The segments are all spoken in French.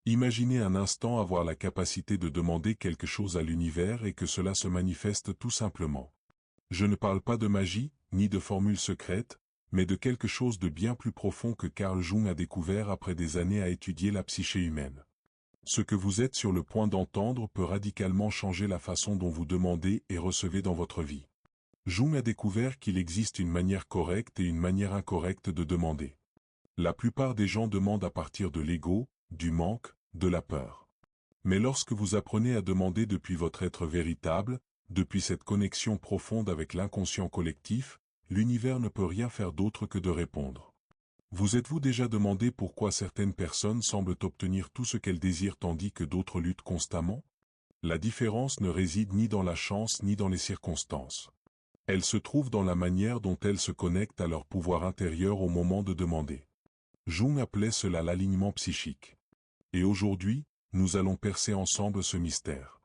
Imaginez un instant avoir la capacité de demander quelque chose à l'univers et que cela se manifeste tout simplement. Je ne parle pas de magie, ni de formule secrète, mais de quelque chose de bien plus profond que Carl Jung a découvert après des années à étudier la psyché humaine. Ce que vous êtes sur le point d'entendre peut radicalement changer la façon dont vous demandez et recevez dans votre vie. Jung a découvert qu'il existe une manière correcte et une manière incorrecte de demander. La plupart des gens demandent à partir de l'ego, du manque, de la peur. Mais lorsque vous apprenez à demander depuis votre être véritable, depuis cette connexion profonde avec l'inconscient collectif, l'univers ne peut rien faire d'autre que de répondre. Vous êtes-vous déjà demandé pourquoi certaines personnes semblent obtenir tout ce qu'elles désirent tandis que d'autres luttent constamment? La différence ne réside ni dans la chance ni dans les circonstances. Elle se trouve dans la manière dont elles se connectent à leur pouvoir intérieur au moment de demander. Jung appelait cela l'alignement psychique. Et aujourd'hui, nous allons percer ensemble ce mystère.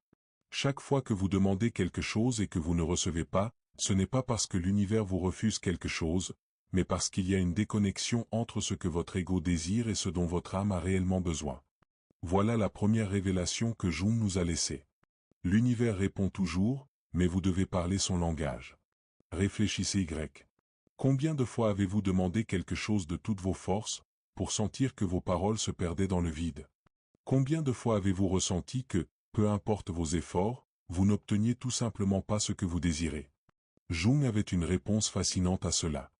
Chaque fois que vous demandez quelque chose et que vous ne recevez pas, ce n'est pas parce que l'univers vous refuse quelque chose, mais parce qu'il y a une déconnexion entre ce que votre ego désire et ce dont votre âme a réellement besoin. Voilà la première révélation que Jung nous a laissée. L'univers répond toujours, mais vous devez parler son langage. Réfléchissez Y. Combien de fois avez-vous demandé quelque chose de toutes vos forces, pour sentir que vos paroles se perdaient dans le vide? Combien de fois avez-vous ressenti que, peu importe vos efforts, vous n'obteniez tout simplement pas ce que vous désirez? Jung avait une réponse fascinante à cela.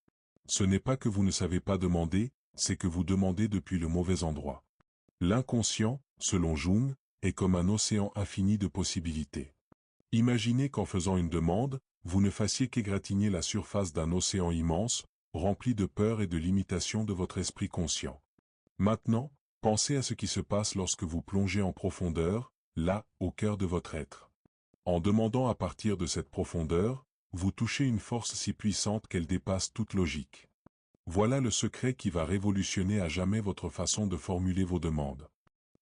Ce n'est pas que vous ne savez pas demander, c'est que vous demandez depuis le mauvais endroit. L'inconscient, selon Jung, est comme un océan infini de possibilités. Imaginez qu'en faisant une demande, vous ne fassiez qu'égratigner la surface d'un océan immense, rempli de peur et de limitations de votre esprit conscient. Maintenant, pensez à ce qui se passe lorsque vous plongez en profondeur, là, au cœur de votre être. En demandant à partir de cette profondeur, vous touchez une force si puissante qu'elle dépasse toute logique. Voilà le secret qui va révolutionner à jamais votre façon de formuler vos demandes.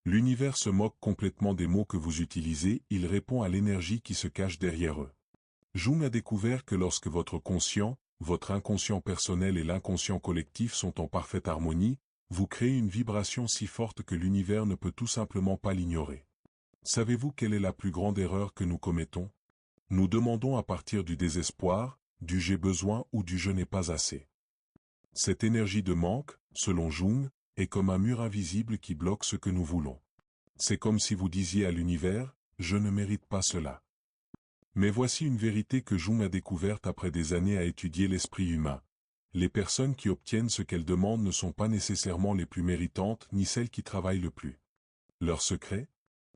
L'univers se moque complètement des mots que vous utilisez, il répond à l'énergie qui se cache derrière eux. Jung a découvert que lorsque votre conscient, votre inconscient personnel et l'inconscient collectif sont en parfaite harmonie, vous créez une vibration si forte que l'univers ne peut tout simplement pas l'ignorer. Savez-vous quelle est la plus grande erreur que nous commettons? Nous demandons à partir du désespoir, du j'ai besoin ou du je n'ai pas assez. Cette énergie de manque, selon Jung, est comme un mur invisible qui bloque ce que nous voulons. C'est comme si vous disiez à l'univers, je ne mérite pas cela. Mais voici une vérité que Jung a découverte après des années à étudier l'esprit humain. Les personnes qui obtiennent ce qu'elles demandent ne sont pas nécessairement les plus méritantes ni celles qui travaillent le plus. Leur secret?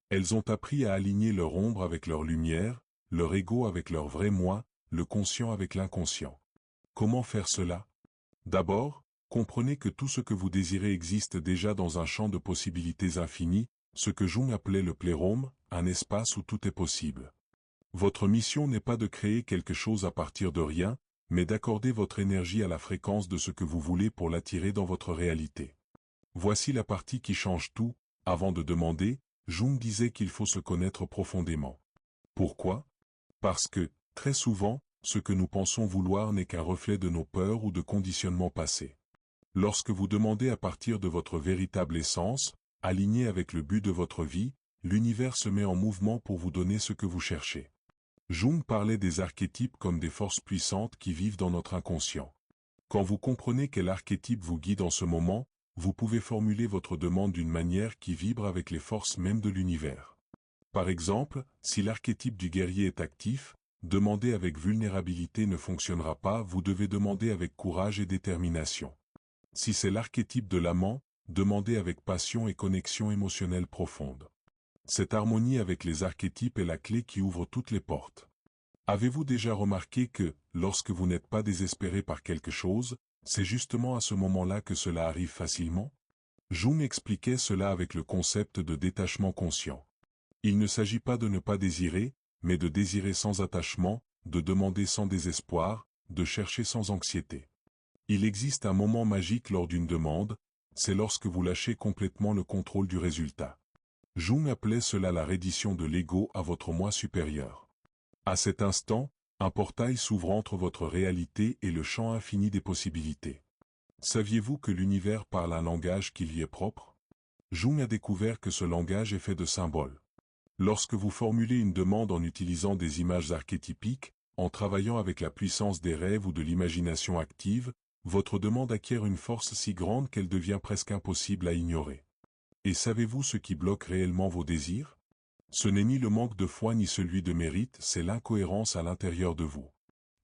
Elles ont appris à aligner leur ombre avec leur lumière, leur ego avec leur vrai moi, le conscient avec l'inconscient. Comment faire cela? D'abord, comprenez que tout ce que vous désirez existe déjà dans un champ de possibilités infinies, ce que Jung appelait le plérôme, un espace où tout est possible. Votre mission n'est pas de créer quelque chose à partir de rien, mais d'accorder votre énergie à la fréquence de ce que vous voulez pour l'attirer dans votre réalité. Voici la partie qui change tout. Avant de demander, Jung disait qu'il faut se connaître profondément. Pourquoi? Parce que, très souvent, ce que nous pensons vouloir n'est qu'un reflet de nos peurs ou de conditionnements passés. Lorsque vous demandez à partir de votre véritable essence, aligné avec le but de votre vie, l'univers se met en mouvement pour vous donner ce que vous cherchez. Jung parlait des archétypes comme des forces puissantes qui vivent dans notre inconscient. Quand vous comprenez quel archétype vous guide en ce moment, vous pouvez formuler votre demande d'une manière qui vibre avec les forces mêmes de l'univers. Par exemple, si l'archétype du guerrier est actif, demander avec vulnérabilité ne fonctionnera pas, vous devez demander avec courage et détermination. Si c'est l'archétype de l'amant, demandez avec passion et connexion émotionnelle profonde. Cette harmonie avec les archétypes est la clé qui ouvre toutes les portes. Avez-vous déjà remarqué que, lorsque vous n'êtes pas désespéré par quelque chose, c'est justement à ce moment-là que cela arrive facilement? Jung expliquait cela avec le concept de détachement conscient. Il ne s'agit pas de ne pas désirer, mais de désirer sans attachement, de demander sans désespoir, de chercher sans anxiété. Il existe un moment magique lors d'une demande, c'est lorsque vous lâchez complètement le contrôle du résultat. Jung appelait cela la reddition de l'ego à votre moi supérieur. À cet instant, un portail s'ouvre entre votre réalité et le champ infini des possibilités. Saviez-vous que l'univers parle un langage qui lui est propre? Jung a découvert que ce langage est fait de symboles. Lorsque vous formulez une demande en utilisant des images archétypiques, en travaillant avec la puissance des rêves ou de l'imagination active, votre demande acquiert une force si grande qu'elle devient presque impossible à ignorer. Et savez-vous ce qui bloque réellement vos désirs? Ce n'est ni le manque de foi ni celui de mérite, c'est l'incohérence à l'intérieur de vous.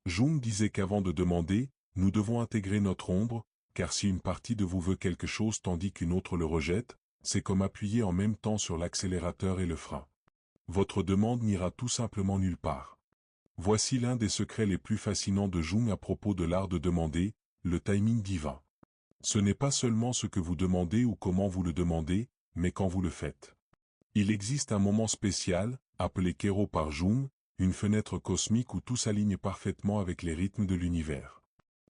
Jung disait qu'avant de demander, nous devons intégrer notre ombre, car si une partie de vous veut quelque chose tandis qu'une autre le rejette, c'est comme appuyer en même temps sur l'accélérateur et le frein. Votre demande n'ira tout simplement nulle part. Voici l'un des secrets les plus fascinants de Jung à propos de l'art de demander, le timing divin. Ce n'est pas seulement ce que vous demandez ou comment vous le demandez, mais quand vous le faites. Il existe un moment spécial, appelé Kéro par Jung, une fenêtre cosmique où tout s'aligne parfaitement avec les rythmes de l'univers.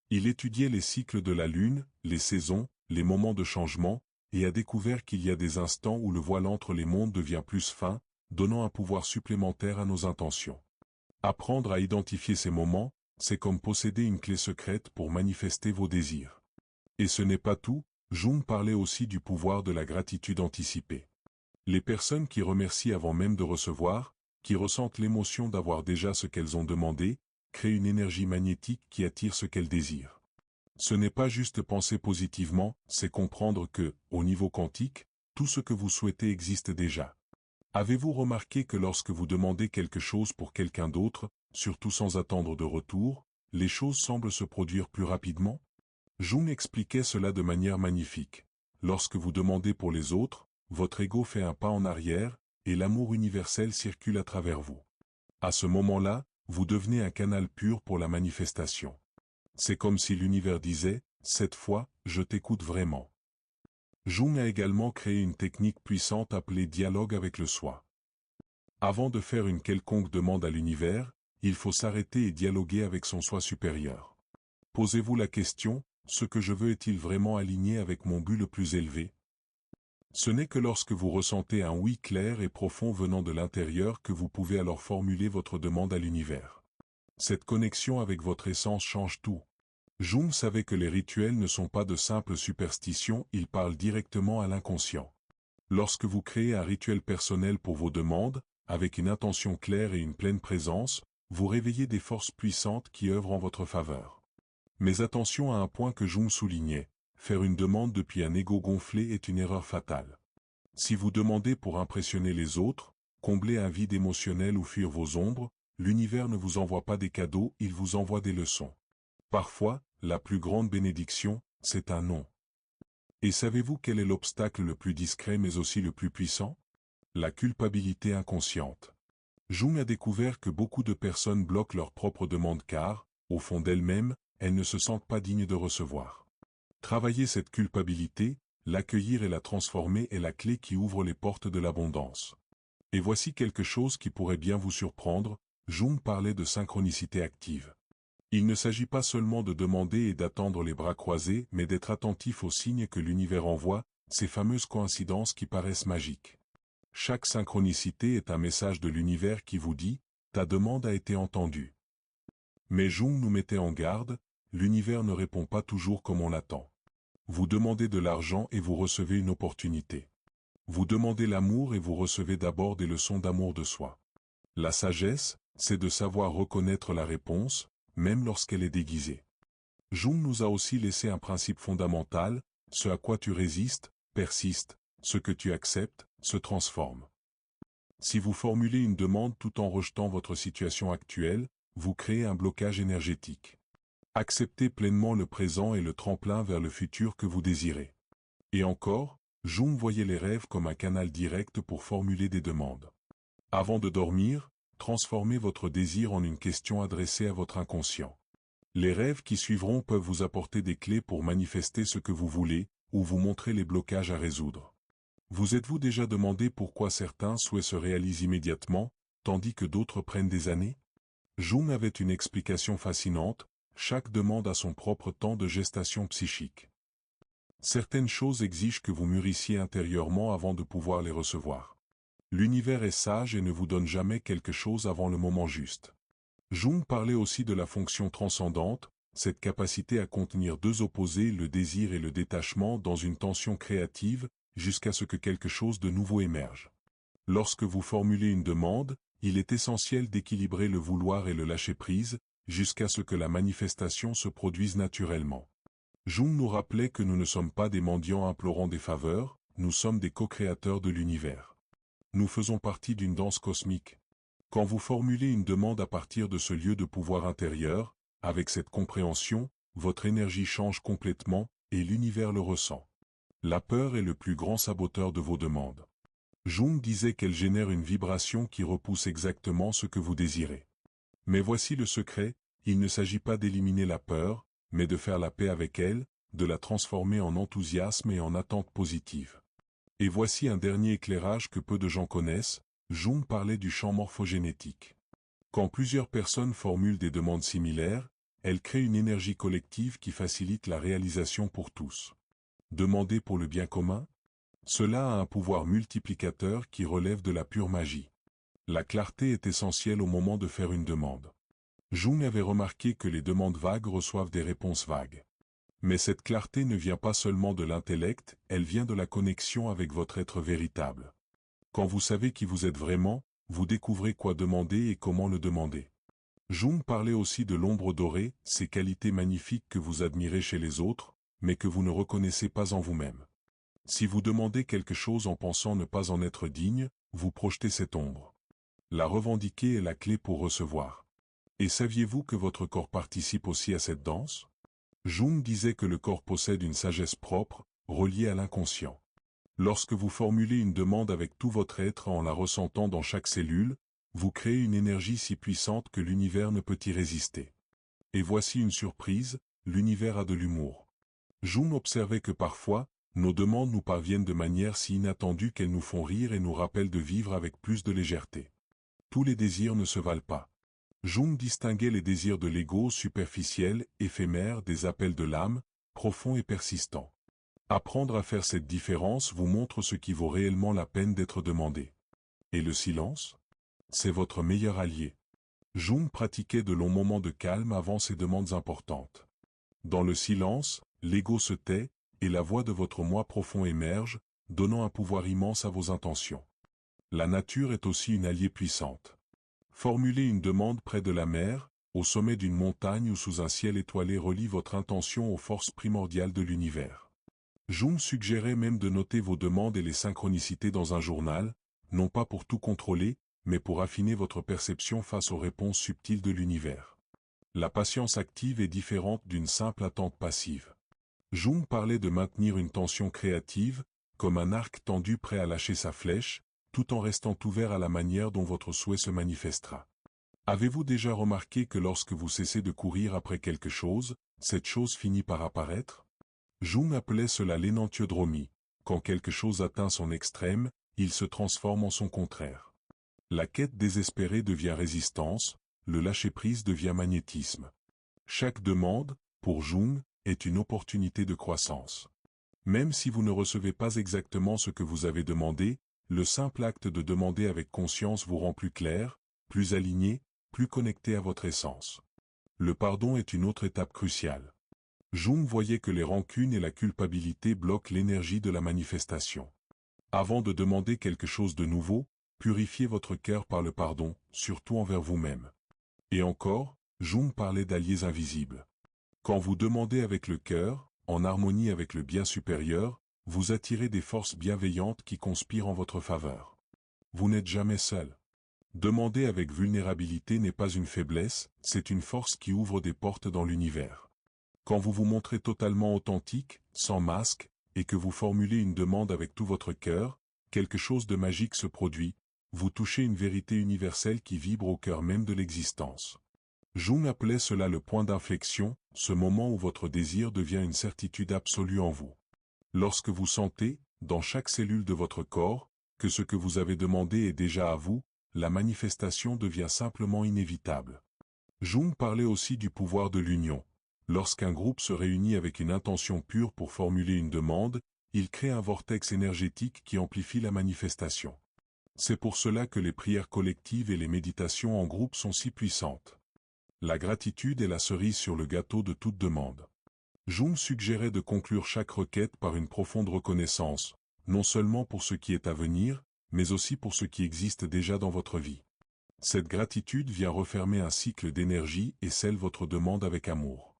Il étudiait les cycles de la Lune, les saisons, les moments de changement, et a découvert qu'il y a des instants où le voile entre les mondes devient plus fin, donnant un pouvoir supplémentaire à nos intentions. Apprendre à identifier ces moments, c'est comme posséder une clé secrète pour manifester vos désirs. Et ce n'est pas tout, Jung parlait aussi du pouvoir de la gratitude anticipée. Les personnes qui remercient avant même de recevoir, qui ressentent l'émotion d'avoir déjà ce qu'elles ont demandé, créent une énergie magnétique qui attire ce qu'elles désirent. Ce n'est pas juste penser positivement, c'est comprendre que, au niveau quantique, tout ce que vous souhaitez existe déjà. Avez-vous remarqué que lorsque vous demandez quelque chose pour quelqu'un d'autre, surtout sans attendre de retour, les choses semblent se produire plus rapidement? Jung expliquait cela de manière magnifique. Lorsque vous demandez pour les autres, votre ego fait un pas en arrière, et l'amour universel circule à travers vous. À ce moment-là, vous devenez un canal pur pour la manifestation. C'est comme si l'univers disait, cette fois, je t'écoute vraiment. Jung a également créé une technique puissante appelée dialogue avec le soi. Avant de faire une quelconque demande à l'univers, il faut s'arrêter et dialoguer avec son soi supérieur. Posez-vous la question, ce que je veux est-il vraiment aligné avec mon but le plus élevé? Ce n'est que lorsque vous ressentez un oui clair et profond venant de l'intérieur que vous pouvez alors formuler votre demande à l'univers. Cette connexion avec votre essence change tout. Jung savait que les rituels ne sont pas de simples superstitions, ils parlent directement à l'inconscient. Lorsque vous créez un rituel personnel pour vos demandes, avec une intention claire et une pleine présence, vous réveillez des forces puissantes qui œuvrent en votre faveur. Mais attention à un point que Jung soulignait, faire une demande depuis un ego gonflé est une erreur fatale. Si vous demandez pour impressionner les autres, combler un vide émotionnel ou fuir vos ombres, l'univers ne vous envoie pas des cadeaux, il vous envoie des leçons. Parfois, la plus grande bénédiction, c'est un non. Et savez-vous quel est l'obstacle le plus discret mais aussi le plus puissant? La culpabilité inconsciente. Jung a découvert que beaucoup de personnes bloquent leurs propres demandes car, au fond d'elles-mêmes, elles ne se sentent pas dignes de recevoir. Travailler cette culpabilité, l'accueillir et la transformer est la clé qui ouvre les portes de l'abondance. Et voici quelque chose qui pourrait bien vous surprendre, Jung parlait de synchronicité active. Il ne s'agit pas seulement de demander et d'attendre les bras croisés, mais d'être attentif aux signes que l'univers envoie, ces fameuses coïncidences qui paraissent magiques. Chaque synchronicité est un message de l'univers qui vous dit « ta demande a été entendue ». Mais Jung nous mettait en garde, l'univers ne répond pas toujours comme on l'attend. Vous demandez de l'argent et vous recevez une opportunité. Vous demandez l'amour et vous recevez d'abord des leçons d'amour de soi. La sagesse, c'est de savoir reconnaître la réponse, même lorsqu'elle est déguisée. Jung nous a aussi laissé un principe fondamental, ce à quoi tu résistes, persiste, ce que tu acceptes, se transforme. Si vous formulez une demande tout en rejetant votre situation actuelle, vous créez un blocage énergétique. Acceptez pleinement le présent et le tremplin vers le futur que vous désirez. Et encore, Jung voyait les rêves comme un canal direct pour formuler des demandes. Avant de dormir, transformez votre désir en une question adressée à votre inconscient. Les rêves qui suivront peuvent vous apporter des clés pour manifester ce que vous voulez, ou vous montrer les blocages à résoudre. Vous êtes-vous déjà demandé pourquoi certains souhaits se réalisent immédiatement, tandis que d'autres prennent des années? Jung avait une explication fascinante, chaque demande a son propre temps de gestation psychique. Certaines choses exigent que vous mûrissiez intérieurement avant de pouvoir les recevoir. L'univers est sage et ne vous donne jamais quelque chose avant le moment juste. Jung parlait aussi de la fonction transcendante, cette capacité à contenir deux opposés, le désir et le détachement dans une tension créative, jusqu'à ce que quelque chose de nouveau émerge. Lorsque vous formulez une demande, il est essentiel d'équilibrer le vouloir et le lâcher-prise, jusqu'à ce que la manifestation se produise naturellement. Jung nous rappelait que nous ne sommes pas des mendiants implorant des faveurs, nous sommes des co-créateurs de l'univers. Nous faisons partie d'une danse cosmique. Quand vous formulez une demande à partir de ce lieu de pouvoir intérieur, avec cette compréhension, votre énergie change complètement, et l'univers le ressent. La peur est le plus grand saboteur de vos demandes. Jung disait qu'elle génère une vibration qui repousse exactement ce que vous désirez. Mais voici le secret, il ne s'agit pas d'éliminer la peur, mais de faire la paix avec elle, de la transformer en enthousiasme et en attente positive. Et voici un dernier éclairage que peu de gens connaissent, Jung parlait du champ morphogénétique. Quand plusieurs personnes formulent des demandes similaires, elles créent une énergie collective qui facilite la réalisation pour tous. Demander pour le bien commun? Cela a un pouvoir multiplicateur qui relève de la pure magie. La clarté est essentielle au moment de faire une demande. Jung avait remarqué que les demandes vagues reçoivent des réponses vagues. Mais cette clarté ne vient pas seulement de l'intellect, elle vient de la connexion avec votre être véritable. Quand vous savez qui vous êtes vraiment, vous découvrez quoi demander et comment le demander. Jung parlait aussi de l'ombre dorée, ces qualités magnifiques que vous admirez chez les autres, mais que vous ne reconnaissez pas en vous-même. Si vous demandez quelque chose en pensant ne pas en être digne, vous projetez cette ombre. La revendiquer est la clé pour recevoir. Et saviez-vous que votre corps participe aussi à cette danse? Jung disait que le corps possède une sagesse propre, reliée à l'inconscient. Lorsque vous formulez une demande avec tout votre être en la ressentant dans chaque cellule, vous créez une énergie si puissante que l'univers ne peut y résister. Et voici une surprise, l'univers a de l'humour. Jung observait que parfois, nos demandes nous parviennent de manière si inattendue qu'elles nous font rire et nous rappellent de vivre avec plus de légèreté. Tous les désirs ne se valent pas. Jung distinguait les désirs de l'ego superficiel, éphémère, des appels de l'âme, profonds et persistants. Apprendre à faire cette différence vous montre ce qui vaut réellement la peine d'être demandé. Et le silence? C'est votre meilleur allié. Jung pratiquait de longs moments de calme avant ses demandes importantes. Dans le silence, l'ego se tait, et la voix de votre moi profond émerge, donnant un pouvoir immense à vos intentions. La nature est aussi une alliée puissante. Formuler une demande près de la mer, au sommet d'une montagne ou sous un ciel étoilé relie votre intention aux forces primordiales de l'univers. Jung suggérait même de noter vos demandes et les synchronicités dans un journal, non pas pour tout contrôler, mais pour affiner votre perception face aux réponses subtiles de l'univers. La patience active est différente d'une simple attente passive. Jung parlait de maintenir une tension créative, comme un arc tendu prêt à lâcher sa flèche, tout en restant ouvert à la manière dont votre souhait se manifestera. Avez-vous déjà remarqué que lorsque vous cessez de courir après quelque chose, cette chose finit par apparaître? Jung appelait cela l'énantiodromie. Quand quelque chose atteint son extrême, il se transforme en son contraire. La quête désespérée devient résistance, le lâcher-prise devient magnétisme. Chaque demande, pour Jung, est une opportunité de croissance. Même si vous ne recevez pas exactement ce que vous avez demandé, le simple acte de demander avec conscience vous rend plus clair, plus aligné, plus connecté à votre essence. Le pardon est une autre étape cruciale. Jung voyait que les rancunes et la culpabilité bloquent l'énergie de la manifestation. Avant de demander quelque chose de nouveau, purifiez votre cœur par le pardon, surtout envers vous-même. Et encore, Jung parlait d'alliés invisibles. Quand vous demandez avec le cœur, en harmonie avec le bien supérieur, vous attirez des forces bienveillantes qui conspirent en votre faveur. Vous n'êtes jamais seul. Demander avec vulnérabilité n'est pas une faiblesse, c'est une force qui ouvre des portes dans l'univers. Quand vous vous montrez totalement authentique, sans masque, et que vous formulez une demande avec tout votre cœur, quelque chose de magique se produit, vous touchez une vérité universelle qui vibre au cœur même de l'existence. Jung appelait cela le point d'inflexion, ce moment où votre désir devient une certitude absolue en vous. Lorsque vous sentez, dans chaque cellule de votre corps, que ce que vous avez demandé est déjà à vous, la manifestation devient simplement inévitable. Jung parlait aussi du pouvoir de l'union. Lorsqu'un groupe se réunit avec une intention pure pour formuler une demande, il crée un vortex énergétique qui amplifie la manifestation. C'est pour cela que les prières collectives et les méditations en groupe sont si puissantes. La gratitude est la cerise sur le gâteau de toute demande. Jung suggérait de conclure chaque requête par une profonde reconnaissance. non seulement pour ce qui est à venir, mais aussi pour ce qui existe déjà dans votre vie. Cette gratitude vient refermer un cycle d'énergie et scelle votre demande avec amour.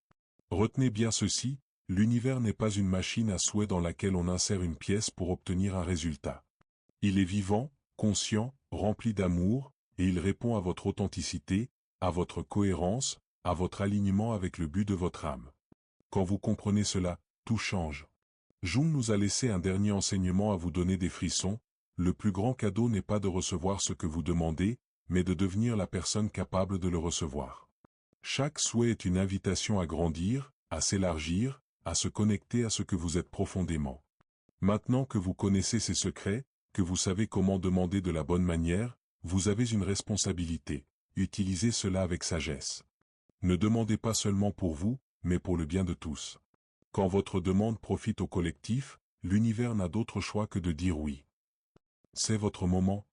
Retenez bien ceci, l'univers n'est pas une machine à souhait dans laquelle on insère une pièce pour obtenir un résultat. Il est vivant, conscient, rempli d'amour, et il répond à votre authenticité, à votre cohérence, à votre alignement avec le but de votre âme. Quand vous comprenez cela, tout change. Jung nous a laissé un dernier enseignement à vous donner des frissons. Le plus grand cadeau n'est pas de recevoir ce que vous demandez, mais de devenir la personne capable de le recevoir. Chaque souhait est une invitation à grandir, à s'élargir, à se connecter à ce que vous êtes profondément. Maintenant que vous connaissez ces secrets, que vous savez comment demander de la bonne manière, vous avez une responsabilité. Utilisez cela avec sagesse. Ne demandez pas seulement pour vous, mais pour le bien de tous. Quand votre demande profite au collectif, l'univers n'a d'autre choix que de dire oui. C'est votre moment.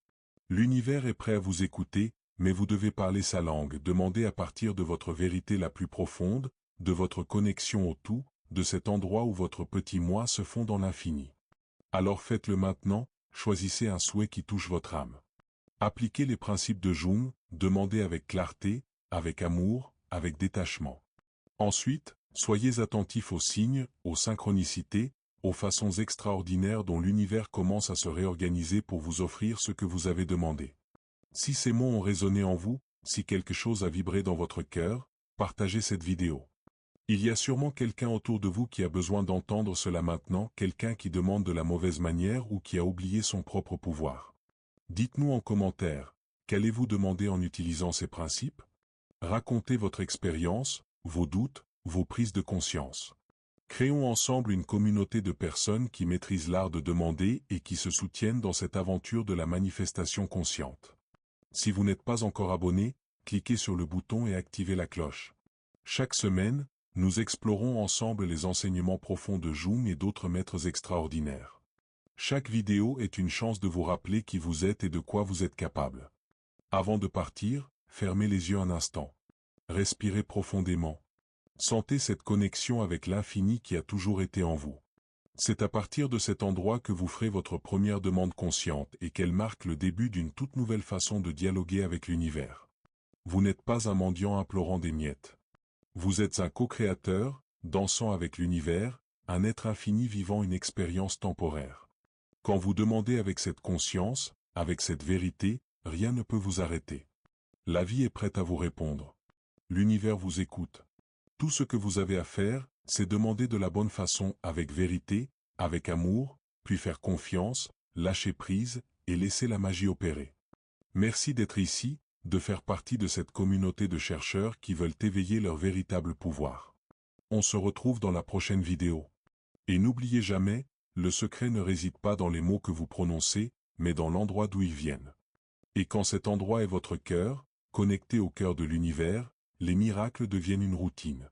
L'univers est prêt à vous écouter, mais vous devez parler sa langue, demander à partir de votre vérité la plus profonde, de votre connexion au tout, de cet endroit où votre petit moi se fond dans l'infini. Alors faites-le maintenant, choisissez un souhait qui touche votre âme. Appliquez les principes de Jung, demandez avec clarté, avec amour, avec détachement. Ensuite, soyez attentifs aux signes, aux synchronicités, aux façons extraordinaires dont l'univers commence à se réorganiser pour vous offrir ce que vous avez demandé. Si ces mots ont résonné en vous, si quelque chose a vibré dans votre cœur, partagez cette vidéo. Il y a sûrement quelqu'un autour de vous qui a besoin d'entendre cela maintenant, quelqu'un qui demande de la mauvaise manière ou qui a oublié son propre pouvoir. Dites-nous en commentaire, qu'allez-vous demander en utilisant ces principes? Racontez votre expérience, vos doutes, vos prises de conscience. Créons ensemble une communauté de personnes qui maîtrisent l'art de demander et qui se soutiennent dans cette aventure de la manifestation consciente. Si vous n'êtes pas encore abonné, cliquez sur le bouton et activez la cloche. Chaque semaine, nous explorons ensemble les enseignements profonds de Jung et d'autres maîtres extraordinaires. Chaque vidéo est une chance de vous rappeler qui vous êtes et de quoi vous êtes capable. Avant de partir, fermez les yeux un instant. Respirez profondément. Sentez cette connexion avec l'infini qui a toujours été en vous. C'est à partir de cet endroit que vous ferez votre première demande consciente et qu'elle marque le début d'une toute nouvelle façon de dialoguer avec l'univers. Vous n'êtes pas un mendiant implorant des miettes. Vous êtes un co-créateur, dansant avec l'univers, un être infini vivant une expérience temporaire. Quand vous demandez avec cette conscience, avec cette vérité, rien ne peut vous arrêter. La vie est prête à vous répondre. L'univers vous écoute. Tout ce que vous avez à faire, c'est demander de la bonne façon, avec vérité, avec amour, puis faire confiance, lâcher prise, et laisser la magie opérer. Merci d'être ici, de faire partie de cette communauté de chercheurs qui veulent éveiller leur véritable pouvoir. On se retrouve dans la prochaine vidéo. Et n'oubliez jamais, le secret ne réside pas dans les mots que vous prononcez, mais dans l'endroit d'où ils viennent. Et quand cet endroit est votre cœur, connecté au cœur de l'univers, les miracles deviennent une routine.